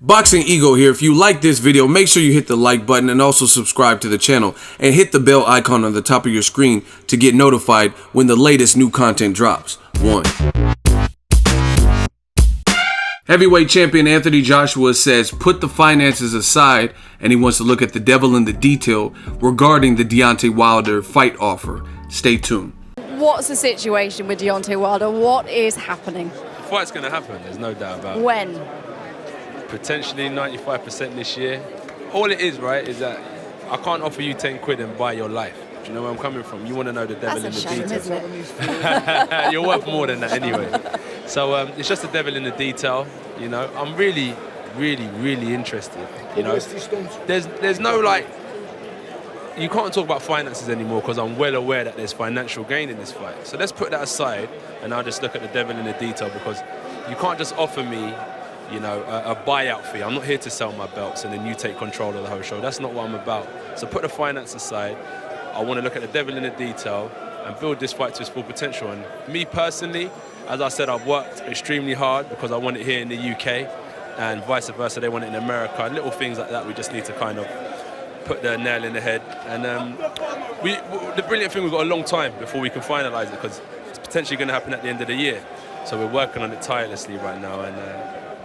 Boxing Ego here. If you like this video, make sure you hit the like button and also subscribe to the channel and hit the bell icon on the top of your screen to get notified when the latest new content drops. 1. Heavyweight champion Anthony Joshua says put the finances aside and he wants to look at the devil in the detail regarding the Deontay Wilder fight offer. Stay tuned. What's the situation with Deontay Wilder? What is happening? The fight's going to happen, there's no doubt about it. When? Potentially 95% this year. All it is, right, is that I can't offer you 10 quid and buy your life. Do you know where I'm coming from? You want to know the devil That's in a the shame, detail. isn't it? You're worth more than that anyway. So it's just the devil in the detail, you know. I'm really interested, you know. There's no, like, you can't talk about finances anymore because I'm well aware that there's financial gain in this fight. So let's put that aside and I'll just look at the devil in the detail, because you can't just offer me, you know, a buyout fee. I'm not here to sell my belts and then you take control of the whole show. That's not what I'm about. So put the finance aside. I want to look at the devil in the detail and build this fight to its full potential. And me personally, as I said, I've worked extremely hard because I want it here in the UK, and vice versa, they want it in America. Little things like that, we just need to kind of put the nail in the head. And the brilliant thing, we've got a long time before we can finalise it, because it's potentially going to happen at the end of the year. So we're working on it tirelessly right now, and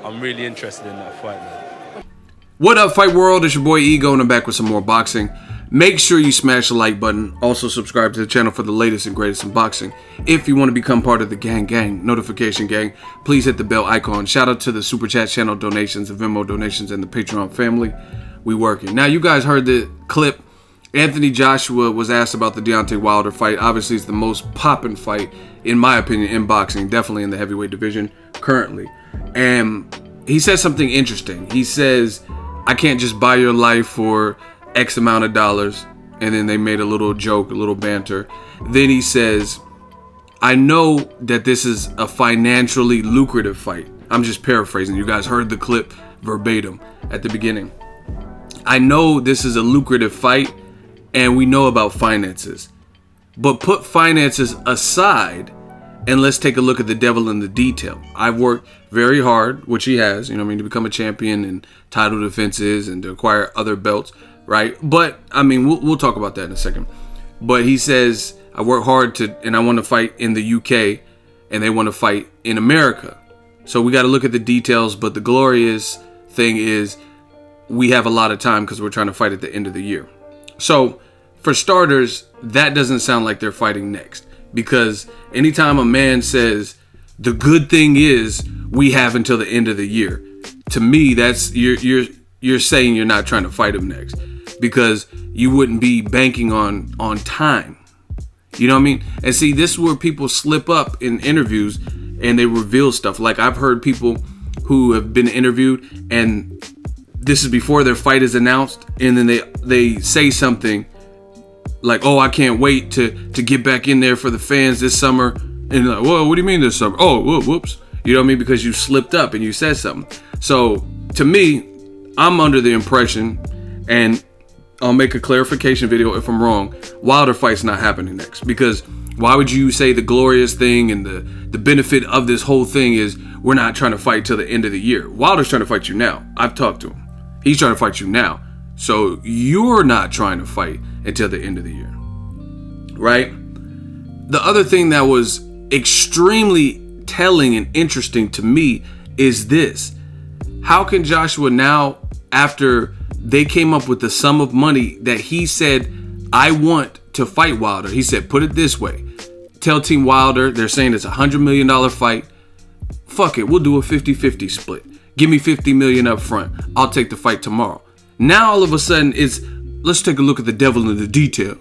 I'm really interested in that fight, man. What up, Fight World? It's your boy Ego, and I'm back with some more boxing. Make sure you smash the like button. Also subscribe to the channel for the latest and greatest in boxing. If you want to become part of the gang, notification gang, please hit the bell icon. Shout out to the Super Chat channel donations, the Venmo donations, and the Patreon family. We working. Now, you guys heard the clip. Anthony Joshua was asked about the Deontay Wilder fight. Obviously, it's the most poppin' fight, in my opinion, in boxing. Definitely in the heavyweight division currently. And he says something interesting. He says, I can't just buy your life for X amount of dollars. And then they made a little joke, a little banter. Then he says, I know that this is a financially lucrative fight. I'm just paraphrasing. You guys heard the clip verbatim at the beginning. I know this is a lucrative fight and we know about finances. But put finances aside and let's take a look at the devil in the detail. I've worked very hard, which he has, you know what I mean, to become a champion and title defenses and to acquire other belts, right? But, I mean, we'll talk about that in a second. But he says, I work hard and I want to fight in the UK and they want to fight in America. So we got to look at the details, but the glorious thing is we have a lot of time because we're trying to fight at the end of the year. So, for starters, that doesn't sound like they're fighting next. Because anytime a man says, the good thing is we have until the end of the year, to me, that's you're saying you're not trying to fight him next, because you wouldn't be banking on time. You know what I mean? And see, this is where people slip up in interviews and they reveal stuff. Like, I've heard people who have been interviewed and this is before their fight is announced, and then they say something like, oh, I can't wait to get back in there for the fans this summer. And like, whoa, what do you mean this summer? Oh, whoops. You know what I mean? Because you slipped up and you said something. So to me, I'm under the impression, and I'll make a clarification video if I'm wrong, Wilder fight's not happening next. Because why would you say the glorious thing and the benefit of this whole thing is we're not trying to fight till the end of the year? Wilder's trying to fight you now. I've talked to him. He's trying to fight you now. So you're not trying to fight until the end of the year, right? The other thing that was extremely telling and interesting to me is this. How can Joshua now, after they came up with the sum of money that he said, I want to fight Wilder. He said, put it this way. Tell Team Wilder, they're saying it's a $100 million fight. Fuck it, we'll do a 50-50 split. Give me $50 million up front. I'll take the fight tomorrow. Now all of a sudden it's, let's take a look at the devil in the detail.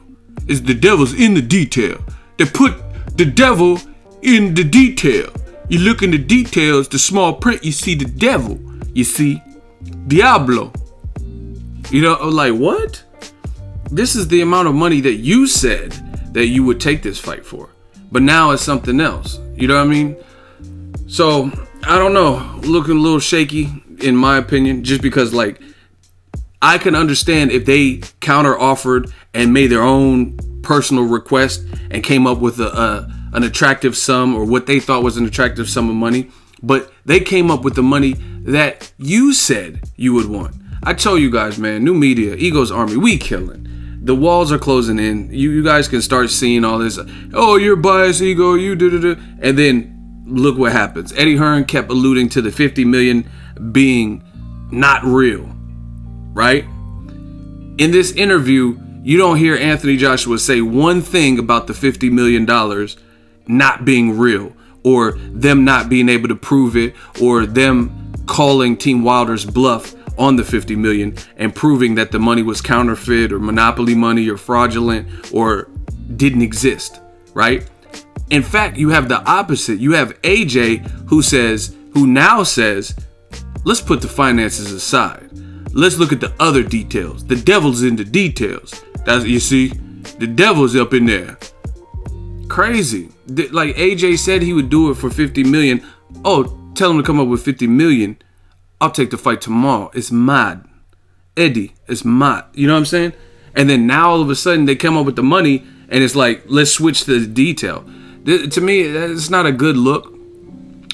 It's the devil's in the detail. They put the devil in the detail. You look in the details, the small print, you see the devil. You see Diablo. You know, like, what? This is the amount of money that you said that you would take this fight for. But now it's something else. You know what I mean? So, I don't know. Looking a little shaky, in my opinion, just because, like, I can understand if they counter offered and made their own personal request and came up with an attractive sum, or what they thought was an attractive sum of money. But they came up with the money that you said you would want. I told you guys, man, new media, Ego's Army, we killing. The walls are closing in. You guys can start seeing all this. Oh, you're biased, Ego, you da. And then look what happens. Eddie Hearn kept alluding to the 50 million being not real, right? In this interview, you don't hear Anthony Joshua say one thing about the $50 million not being real, or them not being able to prove it, or them calling Team Wilder's bluff on the 50 million and proving that the money was counterfeit or monopoly money or fraudulent or didn't exist, right? In fact, you have the opposite. You have AJ who now says, let's put the finances aside. Let's look at the other details. The devil's in the details. That's, you see, the devil's up in there. Crazy. Like AJ said he would do it for 50 million. Oh, tell him to come up with 50 million. I'll take the fight tomorrow. It's mad. Eddie, it's mad. You know what I'm saying? And then now all of a sudden they come up with the money and it's like, let's switch to the detail. To me, it's not a good look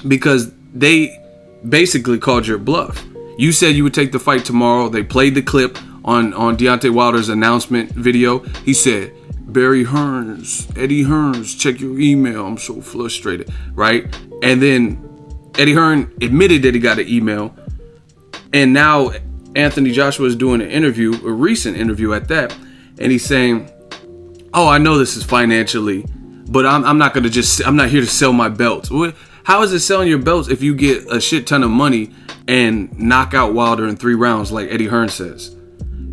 because they basically called your bluff. You said you would take the fight tomorrow. They played the clip on Deontay Wilder's announcement video. He said, Eddie Hearns, check your email. I'm so frustrated, right? And then Eddie Hearn admitted that he got an email. And now Anthony Joshua is doing an interview, a recent interview at that. And he's saying, oh, I know this is financially, but I'm not here to sell my belts. How is it selling your belts if you get a shit ton of money and knock out Wilder in 3 rounds like Eddie Hearn says?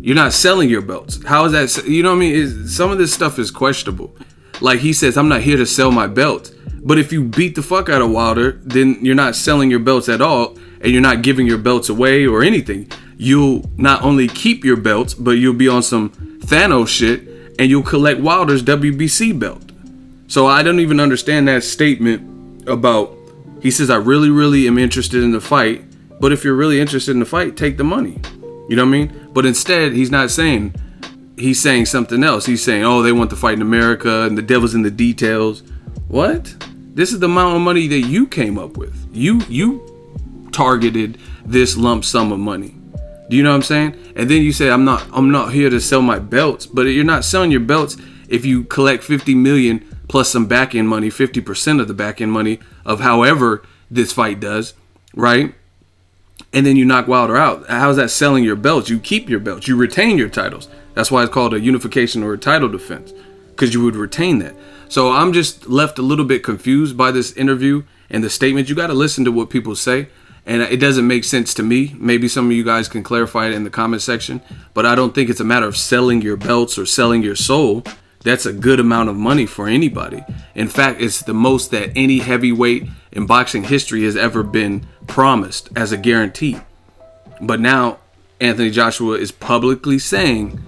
You're not selling your belts. How is that? You know what I mean? Some of this stuff is questionable. Like he says, I'm not here to sell my belts. But if you beat the fuck out of Wilder, then you're not selling your belts at all. And you're not giving your belts away or anything. You'll not only keep your belts, but you'll be on some Thanos shit and you'll collect Wilder's WBC belt. So I don't even understand that statement about, he says, I really, really am interested in the fight. But if you're really interested in the fight, take the money. You know what I mean? But instead, he's not saying, he's saying something else. He's saying, oh, they want the fight in America and the devil's in the details. What? This is the amount of money that you came up with. You targeted this lump sum of money. Do you know what I'm saying? And then you say, I'm not here to sell my belts. But you're not selling your belts if you collect 50 million plus some back end money, 50% of the back end money of however this fight does, right? And then you knock Wilder out. How's that selling your belts? You keep your belts. You retain your titles. That's why it's called a unification or a title defense, because you would retain that. So I'm just left a little bit confused by this interview and the statement. You got to listen to what people say. And it doesn't make sense to me. Maybe some of you guys can clarify it in the comment section. But I don't think it's a matter of selling your belts or selling your soul. That's a good amount of money for anybody. In fact, it's the most that any heavyweight in boxing history has ever been promised as a guarantee. But now Anthony Joshua is publicly saying,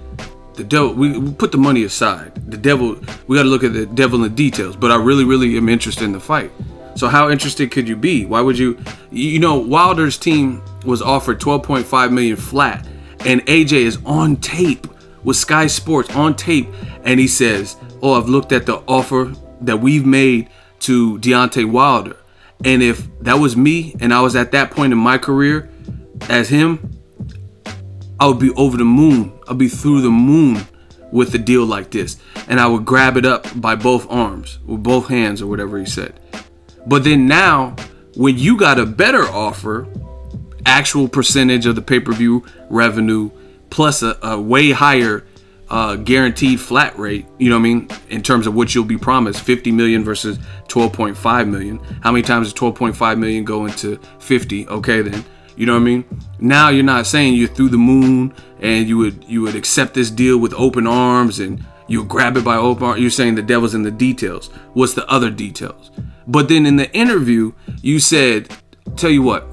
the devil, we put the money aside. The devil, we got to look at the devil in the details. But I really, really am interested in the fight. So how interested could you be? Why would you know, Wilder's team was offered 12.5 million flat, and AJ is on tape with Sky Sports on tape. And he says, oh, I've looked at the offer that we've made to Deontay Wilder. And if that was me and I was at that point in my career as him, I would be over the moon. I'd be through the moon with a deal like this. And I would grab it up by both arms, with both hands or whatever he said. But then now, when you got a better offer, actual percentage of the pay-per-view revenue, plus a way higher guaranteed flat rate, you know what I mean, in terms of what you'll be promised, 50 million versus 12.5 million. How many times does 12.5 million go into 50? Okay, then, you know what I mean? Now you're not saying you're through the moon and you would accept this deal with open arms and you'll grab it by open arms. You're saying the devil's in the details. What's the other details? But then in the interview, you said, tell you what,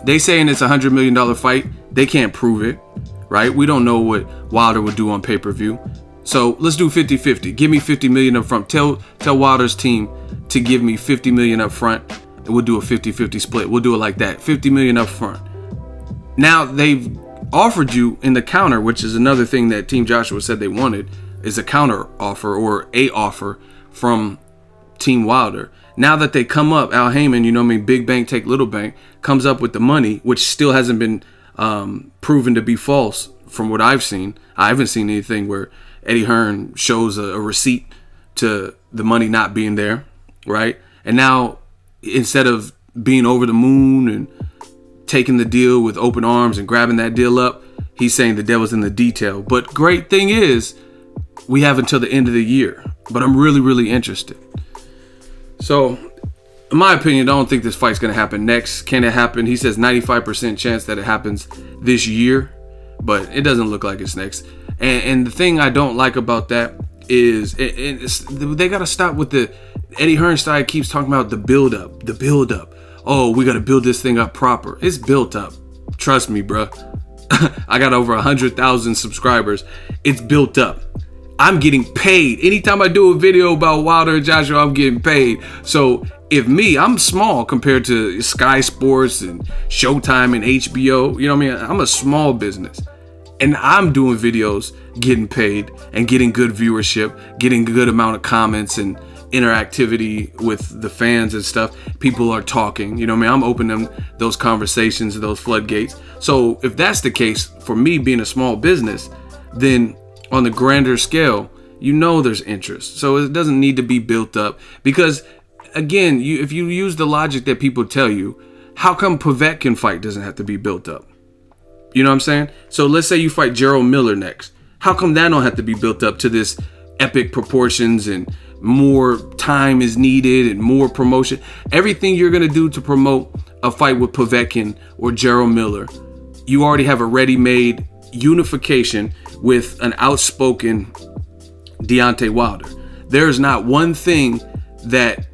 they saying it's $100 million fight. They can't prove it, right? We don't know what Wilder would do on pay-per-view. So let's do 50-50. Give me 50 million up front. Tell Wilder's team to give me 50 million up front, and we'll do a 50-50 split. We'll do it like that. 50 million up front. Now they've offered you in the counter, which is another thing that Team Joshua said they wanted, is a counter offer or a offer from Team Wilder. Now that they come up, Al Heyman, you know what I mean, big bank take little bank, comes up with the money, which still hasn't been proven to be false from what I've seen. I haven't seen anything where Eddie Hearn shows a receipt to the money not being there, right? And now, instead of being over the moon and taking the deal with open arms and grabbing that deal up, he's saying the devil's in the detail. But great thing is, we have until the end of the year. But I'm really, really interested. So, in my opinion, I don't think this fight's going to happen next. Can it happen? He says 95% chance that it happens this year, but it doesn't look like it's next. And the thing I don't like about that is they got to stop with the Eddie Hearn style keeps talking about the build up. Oh, we got to build this thing up proper. It's built up. Trust me, bro. I got over 100,000 subscribers. It's built up. I'm getting paid. Anytime I do a video about Wilder and Joshua, I'm getting paid. So if I'm small compared to Sky Sports and Showtime and HBO, you know what I mean? I'm a small business. And I'm doing videos, getting paid and getting good viewership, getting a good amount of comments and interactivity with the fans and stuff. People are talking, you know what I mean? I'm opening those conversations, those floodgates. So if that's the case, for me being a small business, then on the grander scale, you know there's interest. So it doesn't need to be built up. Because, again, if you use the logic that people tell you, how come Povetkin fight doesn't have to be built up? You know what I'm saying? So let's say you fight Gerald Miller next. How come that don't have to be built up to this epic proportions and more time is needed and more promotion? Everything you're going to do to promote a fight with Povetkin or Gerald Miller, you already have a ready-made unification with an outspoken Deontay Wilder. There's not one thing that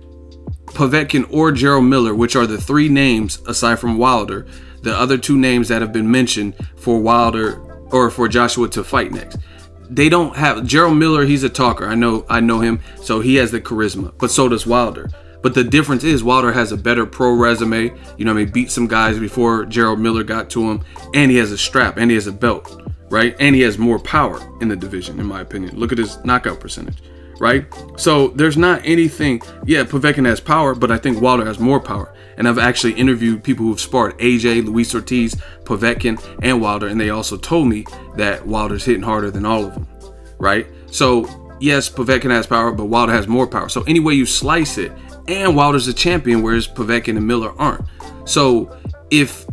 Povetkin or Gerald Miller, which are the three names aside from Wilder, the other two names that have been mentioned for Wilder or for Joshua to fight next. They don't have Gerald Miller. He's a talker. I know him. So he has the charisma, but so does Wilder. But the difference is Wilder has a better pro resume. You know what I mean? Beat some guys before Gerald Miller got to him, and he has a strap and he has a belt, right? And he has more power in the division, in my opinion. Look at his knockout percentage, right? So there's not anything. Yeah, Povetkin has power, but I think Wilder has more power. And I've actually interviewed people who've sparred AJ, Luis Ortiz, Povetkin, and Wilder, and they also told me that Wilder's hitting harder than all of them, right? So yes, Povetkin has power, but Wilder has more power. So any way you slice it, and Wilder's a champion, whereas Povetkin and Miller aren't. So if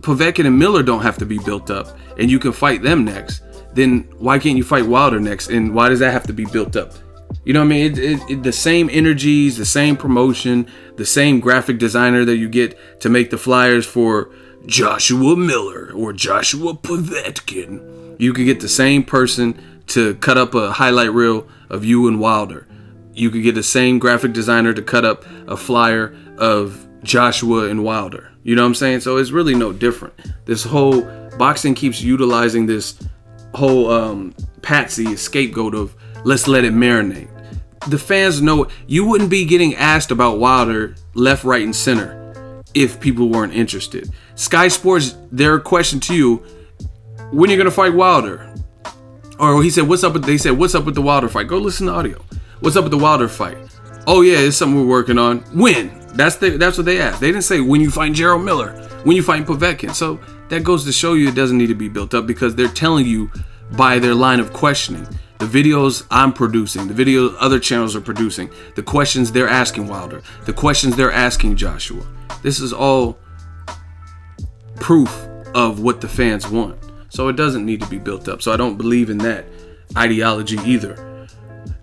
Povetkin and Miller don't have to be built up, and you can fight them next, then why can't you fight Wilder next? And why does that have to be built up? You know what I mean? The same energies, the same promotion, the same graphic designer that you get to make the flyers for Joshua Miller or Joshua Povetkin. You could get the same person to cut up a highlight reel of you and Wilder. You could get the same graphic designer to cut up a flyer of Joshua and Wilder. You know what I'm saying? So it's really no different. This whole boxing keeps utilizing this whole patsy scapegoat of let's let it marinate. The fans know you wouldn't be getting asked about Wilder left, right, and center if people weren't interested. Sky Sports, their question to you, when are you gonna fight Wilder? Or they said, what's up with the Wilder fight? Go listen to audio. What's up with the Wilder fight? Oh yeah, it's something we're working on. When? That's what they asked. They didn't say when you fight Gerald Miller, when you fight Povetkin. So that goes to show you it doesn't need to be built up because they're telling you by their line of questioning. The videos I'm producing, the videos other channels are producing, the questions they're asking Wilder, the questions they're asking Joshua. This is all proof of what the fans want. So it doesn't need to be built up. So I don't believe in that ideology either.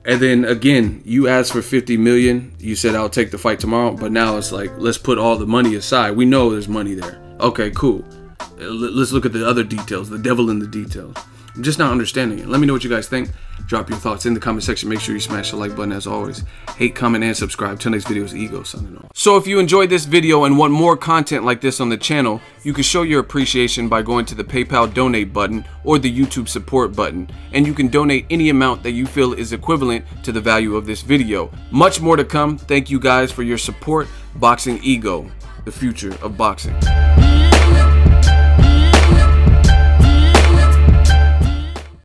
And then again, you asked for 50 million. You said I'll take the fight tomorrow, but now it's like, let's put all the money aside. We know there's money there. Okay, cool. Let's look at the other details, the devil in the details. I'm just not understanding it. Let me know what you guys think. Drop your thoughts in the comment section. Make sure you smash the like button as always. Hate, comment, and subscribe. Till next video is Ego signing off. So if you enjoyed this video and want more content like this on the channel, you can show your appreciation by going to the PayPal donate button or the YouTube support button. And you can donate any amount that you feel is equivalent to the value of this video. Much more to come. Thank you guys for your support. Boxing Ego, the future of boxing.